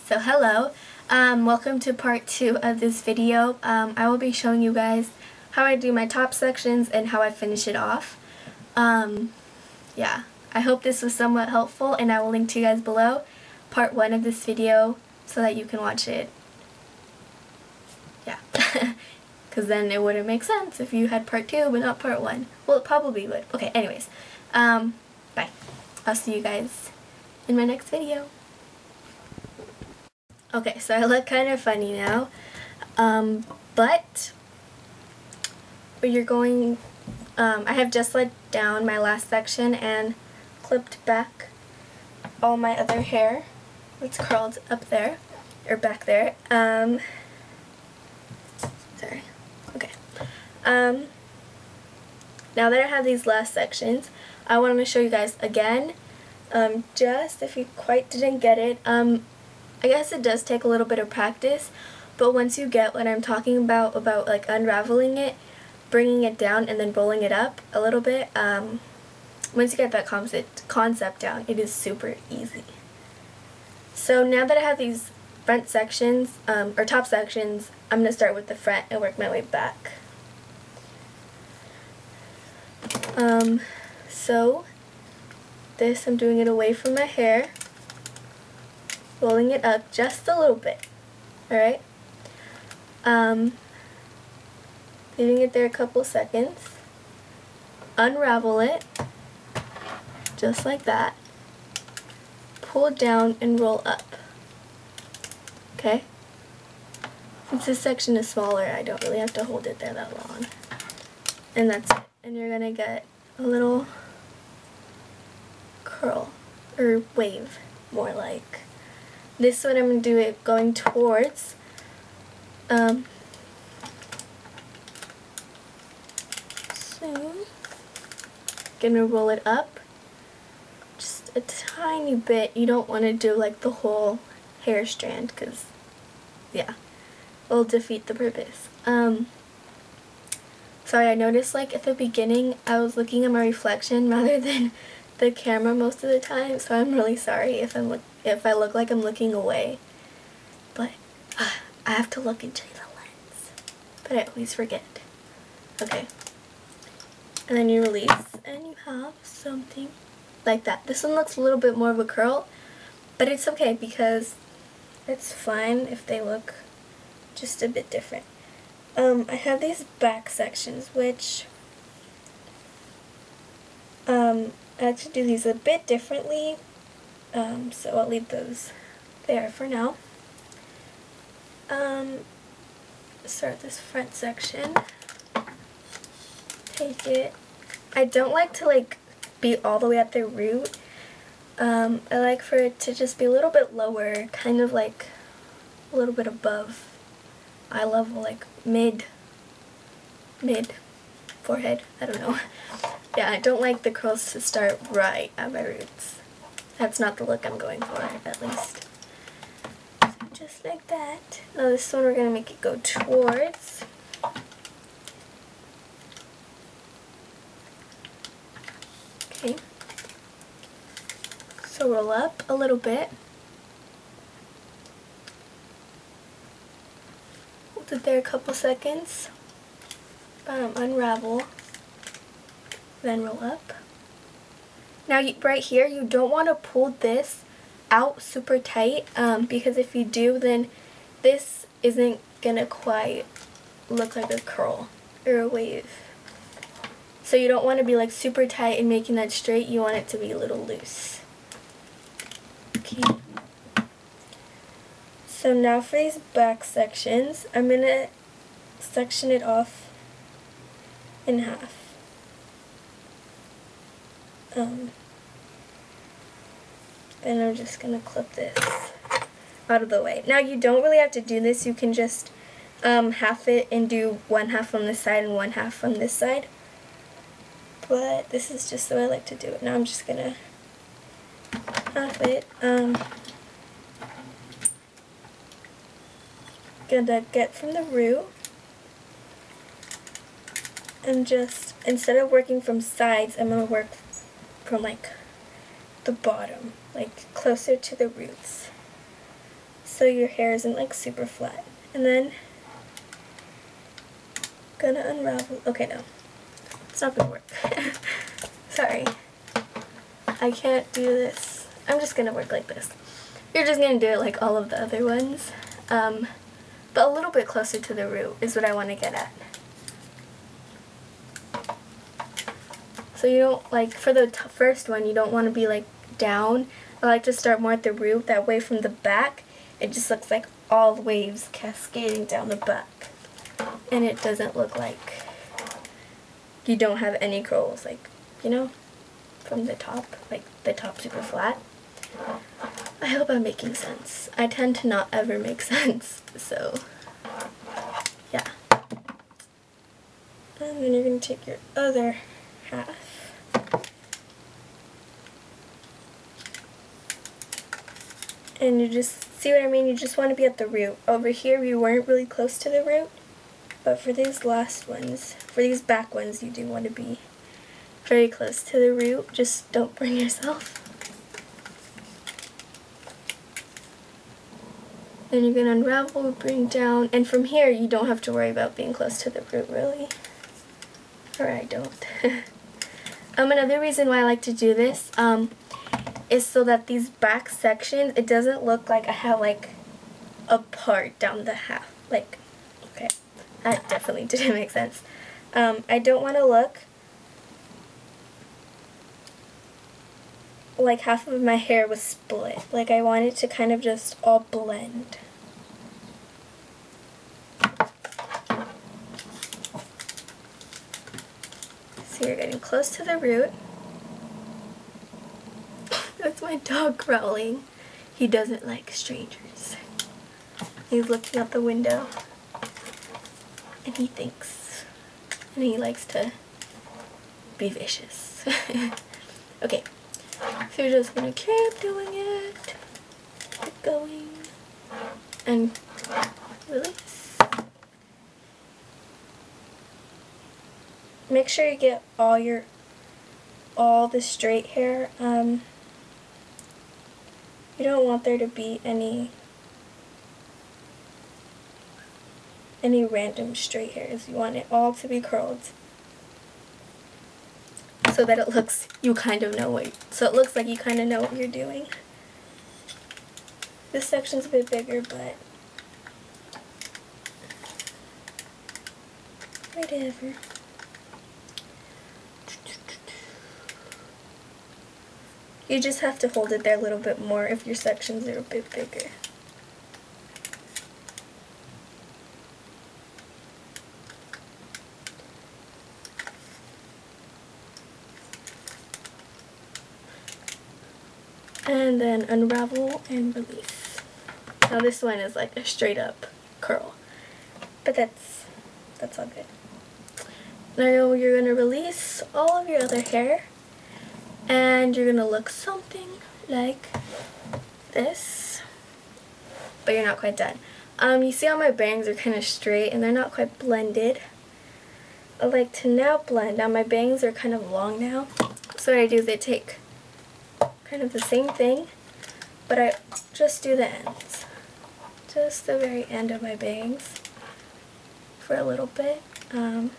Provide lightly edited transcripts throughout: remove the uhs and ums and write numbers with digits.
So hello, welcome to part 2 of this video. I will be showing you guys how I do my top sections and how I finish it off. Yeah, I hope this was somewhat helpful, and I will link to you guys below part 1 of this video so that you can watch it. Yeah, because then it wouldn't make sense if you had part 2 but not part 1. Well, it probably would. Okay, anyways, bye. I'll see you guys in my next video. Okay, so I look kind of funny now, but you're going, I have just let down my last section and clipped back all my other hair. It's curled up there, or back there. Sorry. Okay. Now that I have these last sections, I want to show you guys again, just if you quite didn't get it, I guess it does take a little bit of practice, but once you get what I'm talking about like unraveling it, bringing it down, and then rolling it up a little bit, once you get that concept down, it is super easy. So now that I have these front sections, or top sections, I'm going to start with the front and work my way back. So this, I'm doing it away from my hair, rolling it up just a little bit, alright? Leaving it there a couple seconds, unravel it, just like that, pull it down and roll up, okay? Since this section is smaller, I don't really have to hold it there that long. And that's it. And you're gonna get a little curl, or wave, more like. This one I'm going to do it going towards, so, gonna roll it up just a tiny bit. You don't want to do like the whole hair strand, because, yeah, it'll defeat the purpose. Sorry, I noticed like at the beginning I was looking at my reflection rather than the camera most of the time, so I'm really sorry if I look like I'm looking away, but I have to look into the lens, but I always forget. Okay, and then you release and you have something like that. This one looks a little bit more of a curl, but it's okay because it's fine if they look just a bit different. I have these back sections, which I actually do these a bit differently, so I'll leave those there for now. Start this front section, take it, I don't like to like be all the way at the root. I like for it to just be a little bit lower, kind of like a little bit above eye level, like mid forehead, I don't know. Yeah, I don't like the curls to start right at my roots. That's not the look I'm going for, at least. So just like that. Now this one we're going to make it go towards. Okay. So roll up a little bit. Hold it there a couple seconds. Unravel. Then roll up. Now right here, you don't want to pull this out super tight, because if you do, then this isn't gonna quite look like a curl or a wave. So you don't want to be like super tight and making that straight. You want it to be a little loose. Okay. So now for these back sections, I'm gonna section it off in half. Then I'm just going to clip this out of the way. Now you don't really have to do this. You can just half it and do one half on this side and one half on this side. But this is just the way I like to do it. Now I'm just going to half it. Gonna get from the root. And just, instead of working from sides, I'm going to work from like the bottom, like closer to the roots. so your hair isn't like super flat. And then gonna unravel. Okay, no, it's not gonna work. Sorry, I can't do this. I'm just gonna work like this. You're just gonna do it like all of the other ones, but a little bit closer to the root is what I want to get at. So you don't, like, for the first one, you don't want to be like down. I like to start more at the root. That way from the back, it just looks like all the waves cascading down the back. And it doesn't look like you don't have any curls, like, you know, from the top, like the top super flat. I hope I'm making sense. I tend to not ever make sense, so yeah. And then you're going to take your other half. And you just, see what I mean? You just want to be at the root. Over here we weren't really close to the root, but for these last ones, for these back ones, you do want to be very close to the root. Just don't burn yourself. Then you're going to unravel, bring down, and from here you don't have to worry about being close to the root really. Or I don't. Another reason why I like to do this is so that these back sections, it doesn't look like I have like a part down the half. Like, okay, that definitely didn't make sense. I don't want to look like half of my hair was split. Like, I want it to kind of just all blend. So you're getting close to the root. That's my dog growling. He doesn't like strangers. He's looking out the window and he thinks, and he likes to be vicious. Okay, so you're just gonna keep doing it, keep going, and release. Make sure you get all the straight hair. You don't want there to be any random straight hairs. You want it all to be curled, so that it looks, you kind of know what, so it looks like you kind of know what you're doing. This section's a bit bigger, but whatever. You just have to hold it there a little bit more if your sections are a bit bigger. And then unravel and release. Now this one is like a straight up curl, but that's all good. Now you're going to release all of your other hair, and you're going to look something like this, but you're not quite done. You see how my bangs are kind of straight and they're not quite blended. I like to now blend. Now my bangs are kind of long now, so what I do is I take kind of the same thing, but I just do the ends. Just the very end of my bangs for a little bit. My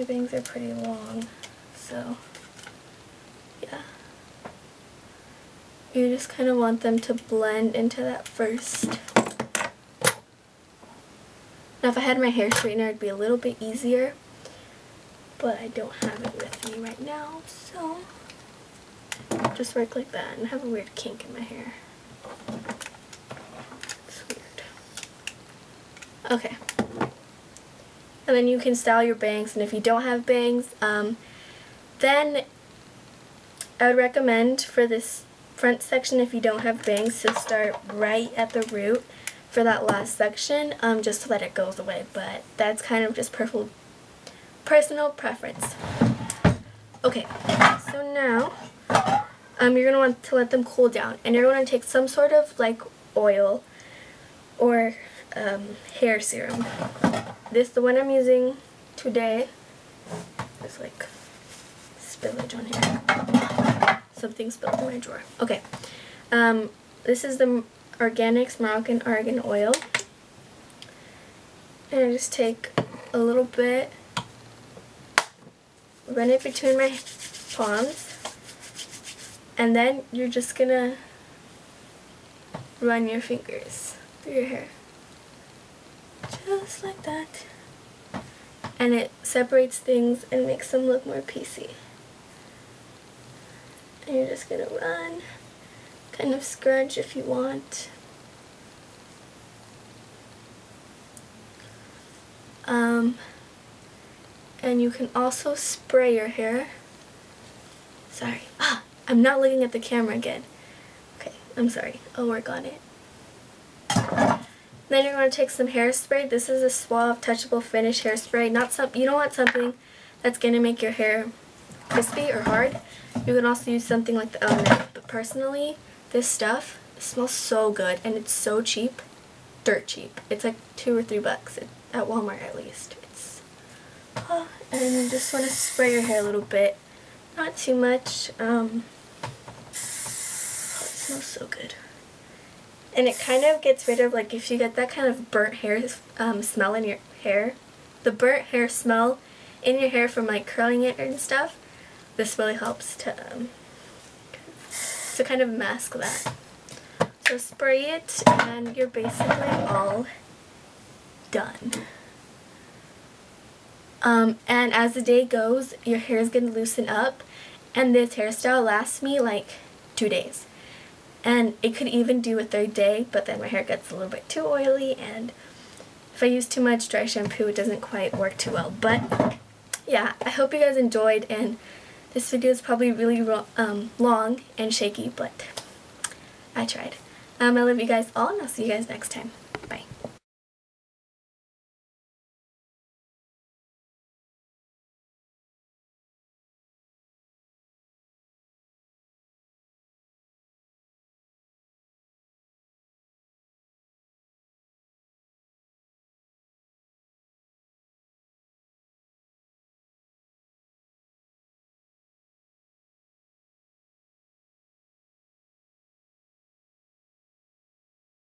bangs are pretty long, so yeah. You just kind of want them to blend into that first. Now if I had my hair straightener, it'd be a little bit easier, but I don't have it with me right now, so just work like that. And I have a weird kink in my hair. It's weird. Okay. And then you can style your bangs, and if you don't have bangs, then I would recommend for this front section, if you don't have bangs, to start right at the root for that last section, just so that it goes away, but that's kind of just personal preference. Okay, so now you're going to want to let them cool down, and you're going to take some sort of like oil or hair serum. The one I'm using today, there's like spillage on here. Something spilled in my drawer. Okay, this is the organix Moroccan argan oil. And I just take a little bit, run it between my palms, and then you're just gonna run your fingers through your hair. Just like that. And it separates things and makes them look more piecey. And you're just gonna run, kind of scrunch if you want. And you can also spray your hair. Sorry. I'm not looking at the camera again. Okay, I'm sorry. I'll work on it. Then you're going to take some hairspray. This is a Suave touchable finish hairspray. You don't want something that's going to make your hair crispy or hard. You can also use something like the Element. But personally, this stuff smells so good and it's so cheap. Dirt cheap. It's like $2 or $3 at Walmart at least. And you just want to spray your hair a little bit. Not too much. It smells so good. And it kind of gets rid of, like, if you get that kind of burnt hair smell in your hair, the burnt hair smell in your hair from like curling it and stuff, this really helps to kind of mask that. So spray it and you're basically all done. And as the day goes, your hair is going to loosen up, and this hairstyle lasts me like 2 days. And it could even do a 3rd day, but then my hair gets a little bit too oily, and if I use too much dry shampoo, it doesn't quite work too well. But yeah, I hope you guys enjoyed, and this video is probably really long and shaky, but I tried. I love you guys all, and I'll see you guys next time.